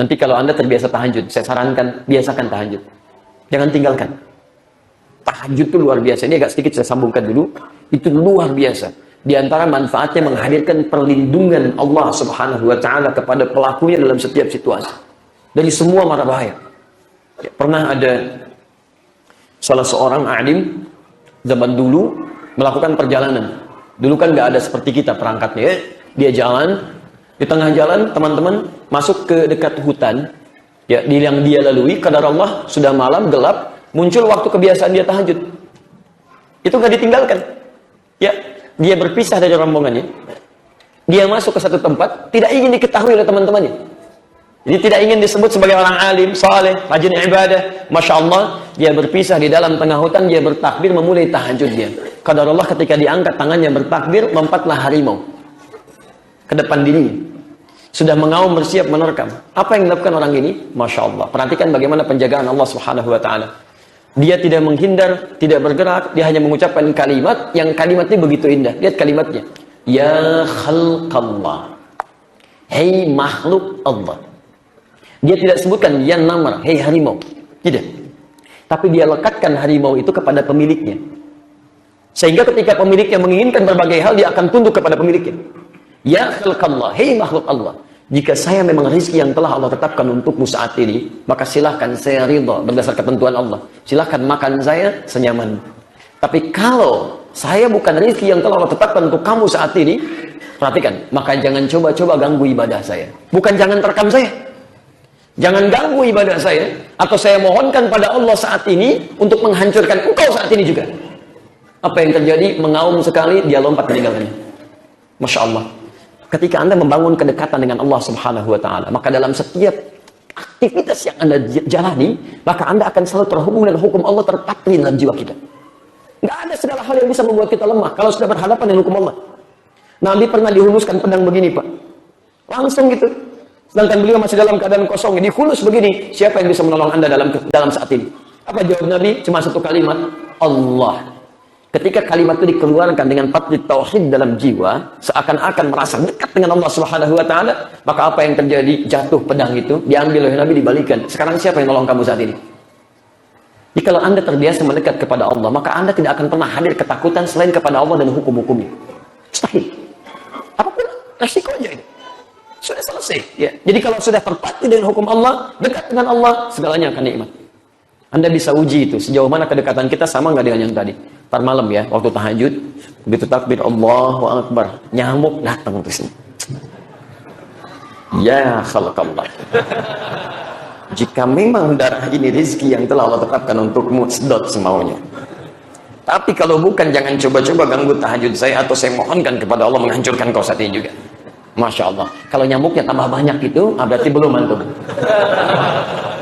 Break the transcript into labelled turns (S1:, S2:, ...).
S1: Nanti kalau Anda terbiasa tahajud, saya sarankan biasakan tahajud. Jangan tinggalkan. Tahajud itu luar biasa. Ini agak sedikit saya sambungkan dulu. Itu luar biasa. Di antara manfaatnya menghadirkan perlindungan Allah Subhanahu wa taala kepada pelakunya dalam setiap situasi. Dari semua mara bahaya. Ya, pernah ada salah seorang alim zaman dulu melakukan perjalanan. Dulu kan nggak ada seperti kita perangkatnya. Ya. Dia jalan, di tengah jalan teman-teman masuk ke dekat hutan. Ya, yang dia lalui, kadar Allah sudah malam gelap, muncul waktu kebiasaan dia tahajud. Itu nggak ditinggalkan. Ya, dia berpisah dari rombongannya. Dia masuk ke satu tempat, tidak ingin diketahui oleh teman-temannya. Jadi tidak ingin disebut sebagai orang alim, saleh, rajin ibadah. Masya Allah, dia berpisah di dalam tengah hutan, dia bertakbir, memulai tahajud dia. Kadar Allah ketika diangkat tangannya bertakbir, lompatlah harimau ke depan dirinya. Sudah mengaum bersiap menerkam. Apa yang dilakukan orang ini? Masya Allah. Perhatikan bagaimana penjagaan Allah Subhanahu wa taala. Dia tidak menghindar, tidak bergerak, dia hanya mengucapkan kalimat yang kalimatnya begitu indah. Lihat kalimatnya. Ya khalqallah. Hei makhluk Allah. Dia tidak sebutkan ya namar, hei harimau. Tidak. Tapi dia lekatkan harimau itu kepada pemiliknya. Sehingga ketika pemiliknya menginginkan berbagai hal, dia akan tunduk kepada pemiliknya. Ya khalqallah, hei makhluk Allah. Jika saya memang rezeki yang telah Allah tetapkan untukmu saat ini, maka silahkan saya ridha berdasar ketentuan Allah. Silahkan makan saya senyaman. Tapi kalau saya bukan rezeki yang telah Allah tetapkan untuk kamu saat ini, perhatikan, maka jangan coba-coba ganggu ibadah saya. Bukan jangan terkam saya. Jangan ganggu ibadah saya, atau saya mohonkan pada Allah saat ini untuk menghancurkan engkau saat ini juga. Apa yang terjadi? Mengaum sekali, dia lompat meninggalkannya. Masya Allah. Ketika Anda membangun kedekatan dengan Allah Subhanahu wa taala, maka dalam setiap aktivitas yang Anda jalani, maka Anda akan selalu terhubung dengan hukum Allah terpatri dalam jiwa kita. Nggak ada segala hal yang bisa membuat kita lemah kalau sudah berhadapan dengan hukum Allah. Nabi pernah dihunuskan pedang begini, Pak. Langsung gitu. Sedangkan beliau masih dalam keadaan kosong, dihunus begini. Siapa yang bisa menolong Anda dalam saat ini? Apa jawab Nabi? Cuma satu kalimat, Allah. Ketika kalimat itu dikeluarkan dengan patri tauhid dalam jiwa, seakan-akan merasa dekat dengan Allah Subhanahu wa taala, maka apa yang terjadi? Jatuh pedang itu, diambil oleh Nabi, dibalikan. Sekarang siapa yang nolong kamu saat ini? Jadi kalau Anda terbiasa mendekat kepada Allah, maka Anda tidak akan pernah hadir ketakutan selain kepada Allah dan hukum-hukumnya. Mustahil. Apapun resikonya itu. Sudah selesai. Ya. Jadi kalau sudah terpatri dengan hukum Allah, dekat dengan Allah, segalanya akan nikmat. Anda bisa uji itu, sejauh mana kedekatan kita sama nggak dengan yang tadi. Ntar malam ya, waktu tahajud, begitu takbir, Allahu Akbar, nyamuk datang ke sini. Ya khalaqallah. Jika memang darah ini rezeki yang telah Allah tetapkan untukmu, sedot semaunya. Tapi kalau bukan, jangan coba-coba ganggu tahajud saya, atau saya mohonkan kepada Allah menghancurkan kau saat ini juga. Masya Allah. Kalau nyamuknya tambah banyak itu, berarti belum antum.